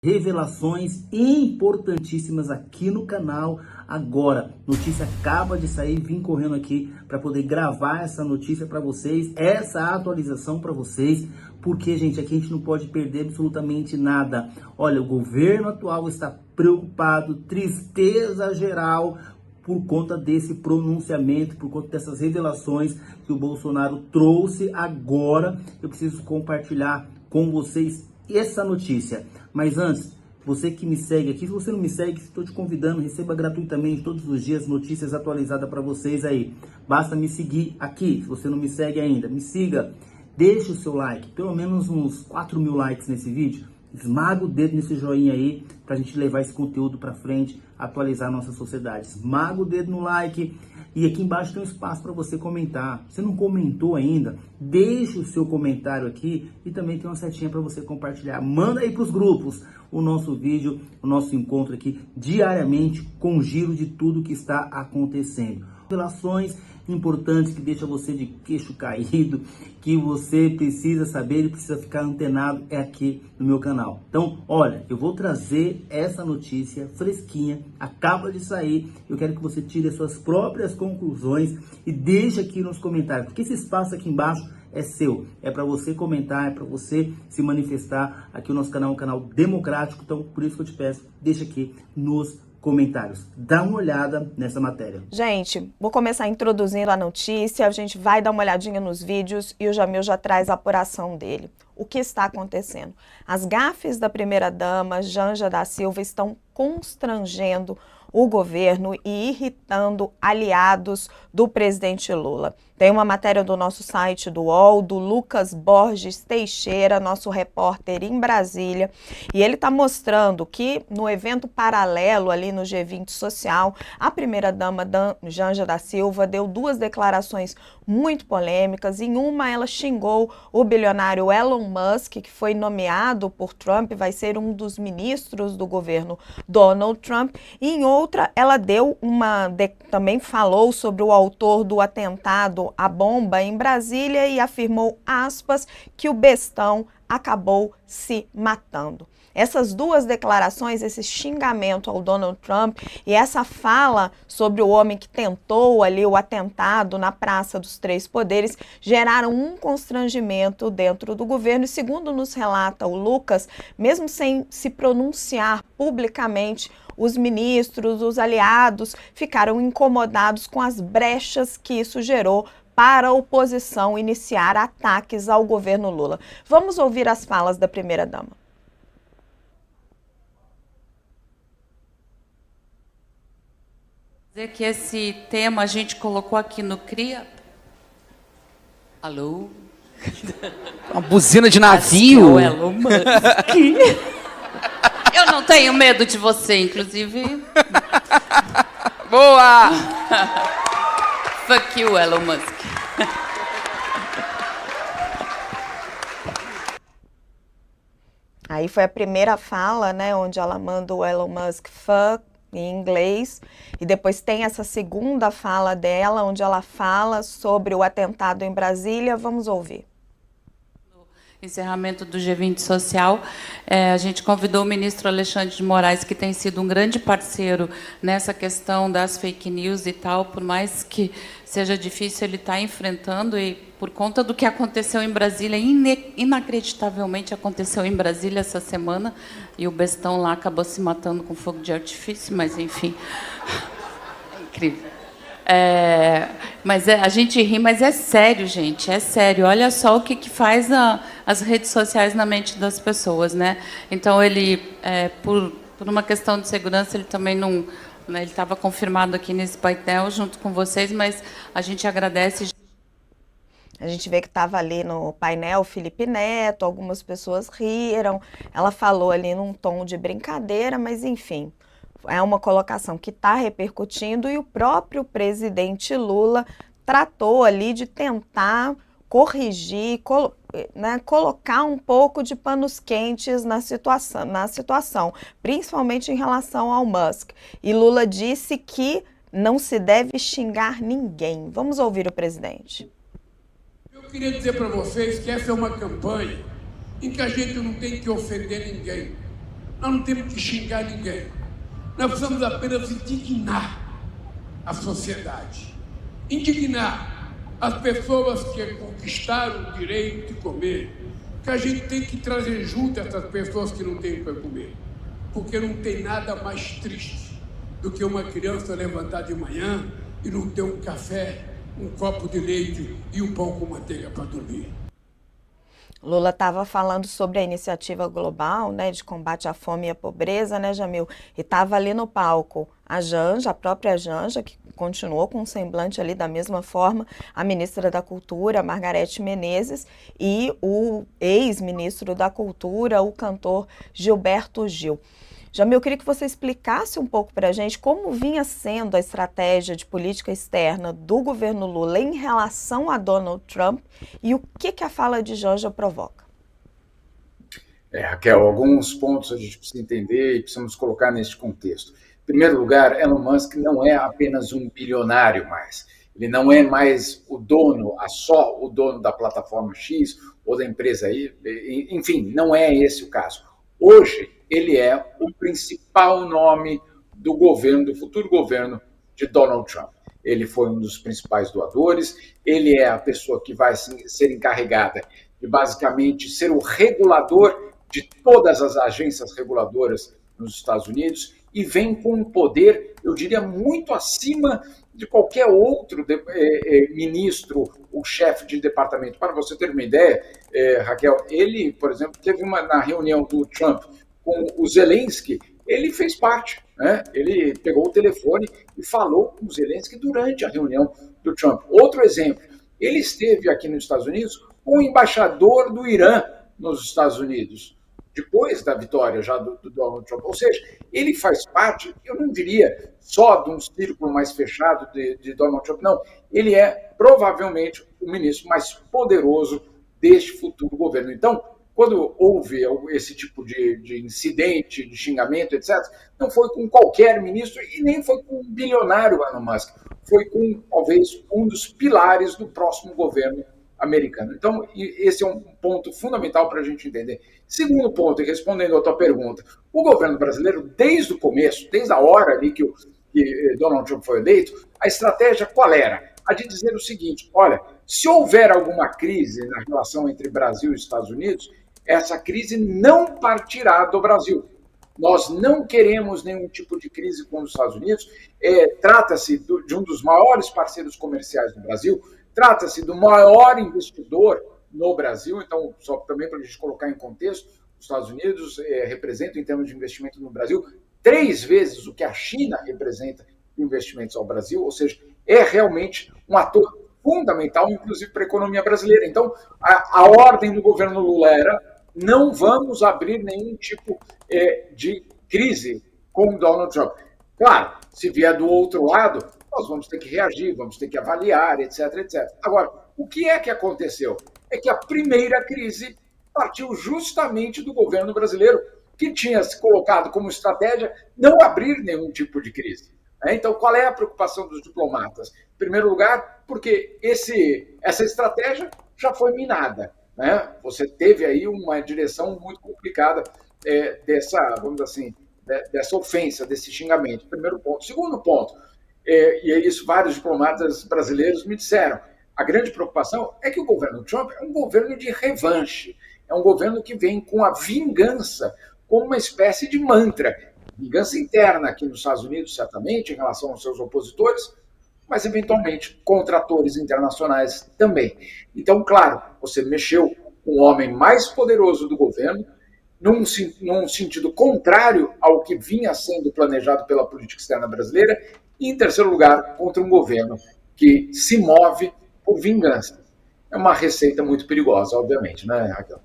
Revelações importantíssimas aqui no canal agora. Notícia acaba de sair, vim correndo aqui para poder gravar essa notícia para vocês, essa atualização para vocês, porque, gente, aqui a gente não pode perder absolutamente nada. Olha, o governo atual está preocupado, tristeza geral por conta desse pronunciamento, por conta dessas revelações que o Bolsonaro trouxe agora. Eu preciso compartilhar com vocês essa notícia. Mas antes, você que me segue aqui, se você não me segue, estou te convidando, receba gratuitamente todos os dias notícias atualizadas para vocês aí. Basta me seguir aqui, se você não me segue ainda, me siga, deixe o seu like, pelo menos uns 4.000 likes nesse vídeo, esmaga o dedo nesse joinha aí, para a gente levar esse conteúdo para frente, atualizar a nossa sociedade. Esmaga o dedo no like. E aqui embaixo tem um espaço para você comentar. Se não comentou ainda, deixe o seu comentário aqui e também tem uma setinha para você compartilhar. Manda aí para os grupos o nosso vídeo, o nosso encontro aqui diariamente com um giro de tudo que está acontecendo. Revelações importantes que deixam você de queixo caído, que você precisa saber e precisa ficar antenado é aqui no meu canal. Então, olha, eu vou trazer essa notícia fresquinha, acaba de sair, eu quero que você tire as suas próprias conclusões e deixe aqui nos comentários, porque esse espaço aqui embaixo é seu, é para você comentar, é para você se manifestar. Aqui o nosso canal é um canal democrático, então por isso que eu te peço, deixa aqui nos comentários. Dá uma olhada nessa matéria. Gente, vou começar introduzindo a notícia, a gente vai dar uma olhadinha nos vídeos e o Jamil já traz a apuração dele. O que está acontecendo? As gafes da primeira-dama, Janja da Silva, estão constrangendo o governo e irritando aliados do presidente Lula. Tem uma matéria do nosso site do UOL, do Lucas Borges Teixeira, nosso repórter em Brasília, e ele está mostrando que no evento paralelo ali no G20 Social, a primeira-dama Janja da Silva deu duas declarações muito polêmicas. Em uma, ela xingou o bilionário Elon Musk, que foi nomeado por Trump, vai ser um dos ministros do governo Donald Trump. E em outra, ela também falou sobre o autor do atentado à bomba em Brasília e afirmou, aspas, que o bestão acabou se matando. Essas duas declarações, esse xingamento ao Donald Trump e essa fala sobre o homem que tentou ali o atentado na Praça dos Três Poderes, geraram um constrangimento dentro do governo. E segundo nos relata o Lucas, mesmo sem se pronunciar publicamente, os ministros, os aliados ficaram incomodados com as brechas que isso gerou para a oposição iniciar ataques ao governo Lula. Vamos ouvir as falas da primeira-dama. Dizer que esse tema a gente colocou aqui no CRIA. Alô? Uma buzina de navio. Elon Musk. Eu não tenho medo de você, inclusive. Boa! Fuck you, Elon Musk. Aí foi a primeira fala, né, onde ela manda o Elon Musk fuck em inglês, e depois tem essa segunda fala dela, onde ela fala sobre o atentado em Brasília. Vamos ouvir. Encerramento do G20 Social, a gente convidou o ministro Alexandre de Moraes, que tem sido um grande parceiro nessa questão das fake news e tal, por mais que seja difícil, ele está enfrentando, e por conta do que aconteceu em Brasília, inacreditavelmente aconteceu em Brasília essa semana, e o bestão lá acabou se matando com fogo de artifício, mas enfim, é incrível. Mas a gente ri, mas é sério, gente, é sério. Olha só o que faz as redes sociais na mente das pessoas, né? Então, ele, por uma questão de segurança, ele também não... Né, ele estava confirmado aqui nesse painel junto com vocês, mas a gente agradece. A gente vê que estava ali no painel Felipe Neto, algumas pessoas riram, ela falou ali num tom de brincadeira, mas enfim... É uma colocação que está repercutindo, e o próprio presidente Lula tratou ali de tentar corrigir, colocar um pouco de panos quentes na situação, principalmente em relação ao Musk. E Lula disse que não se deve xingar ninguém. Vamos ouvir o presidente. Eu queria dizer para vocês que essa é uma campanha em que a gente não tem que ofender ninguém. Nós não temos que xingar ninguém. Nós precisamos apenas indignar a sociedade. Indignar as pessoas que conquistaram o direito de comer. Que a gente tem que trazer junto essas pessoas que não têm para comer. Porque não tem nada mais triste do que uma criança levantar de manhã e não ter um café, um copo de leite e um pão com manteiga para dormir. Lula estava falando sobre a iniciativa global, né, de combate à fome e à pobreza, né, Jamil? E estava ali no palco a Janja, a própria Janja, que continuou com um semblante ali da mesma forma, a ministra da Cultura, Margarete Menezes, e o ex-ministro da Cultura, o cantor Gilberto Gil. Jamil, eu queria que você explicasse um pouco para a gente como vinha sendo a estratégia de política externa do governo Lula em relação a Donald Trump e o que a fala de Janja provoca. Raquel, alguns pontos a gente precisa entender e precisamos colocar neste contexto. Em primeiro lugar, Elon Musk não é apenas um bilionário mais. Ele não é mais o dono, só o dono da plataforma X ou da empresa Y. Enfim, não é esse o caso. Hoje, ele é o principal nome do governo, do futuro governo de Donald Trump. Ele foi um dos principais doadores, ele é a pessoa que vai ser encarregada de, basicamente, ser o regulador de todas as agências reguladoras nos Estados Unidos e vem com um poder, eu diria, muito acima de qualquer outro ministro ou chefe de departamento. Para você ter uma ideia, Raquel, ele, por exemplo, teve na reunião do Trump com o Zelensky, ele fez parte, né? Ele pegou o telefone e falou com o Zelensky durante a reunião do Trump. Outro exemplo, ele esteve aqui nos Estados Unidos com o embaixador do Irã nos Estados Unidos, depois da vitória já do Donald Trump. Ou seja, ele faz parte, eu não diria só de um círculo mais fechado de Donald Trump, não. Ele é provavelmente o ministro mais poderoso deste futuro governo. Então, quando houve esse tipo de incidente, de xingamento, etc., não foi com qualquer ministro e nem foi com o bilionário Elon Musk. Foi com, talvez, um dos pilares do próximo governo americano. Então, esse é um ponto fundamental para a gente entender. Segundo ponto, e respondendo à tua pergunta, o governo brasileiro, desde o começo, desde a hora ali que Donald Trump foi eleito, a estratégia qual era? A de dizer o seguinte, olha, se houver alguma crise na relação entre Brasil e Estados Unidos, essa crise não partirá do Brasil. Nós não queremos nenhum tipo de crise com os Estados Unidos. Trata-se de um dos maiores parceiros comerciais do Brasil, trata-se do maior investidor no Brasil. Então, só também para a gente colocar em contexto, os Estados Unidos representam, em termos de investimento no Brasil, 3 vezes o que a China representa em investimentos ao Brasil, ou seja, é realmente um ator fundamental, inclusive para a economia brasileira. Então, a ordem do governo Lula era: não vamos abrir nenhum tipo de crise com Donald Trump. Claro, se vier do outro lado, nós vamos ter que reagir, vamos ter que avaliar, etc, etc. Agora, o que é que aconteceu? É que a primeira crise partiu justamente do governo brasileiro, que tinha se colocado como estratégia não abrir nenhum tipo de crise. Então, qual é a preocupação dos diplomatas? Em primeiro lugar, porque essa estratégia já foi minada. Né? Você teve aí uma direção muito complicada vamos dizer assim, dessa ofensa, desse xingamento. Primeiro ponto. Segundo ponto, e é isso vários diplomatas brasileiros me disseram, a grande preocupação é que o governo Trump é um governo de revanche, é um governo que vem com a vingança como uma espécie de mantra. Vingança interna aqui nos Estados Unidos, certamente, em relação aos seus opositores, mas, eventualmente, contra atores internacionais também. Então, claro, você mexeu com o homem mais poderoso do governo, num sentido contrário ao que vinha sendo planejado pela política externa brasileira, e, em terceiro lugar, contra um governo que se move por vingança. É uma receita muito perigosa, obviamente, né, Raquel?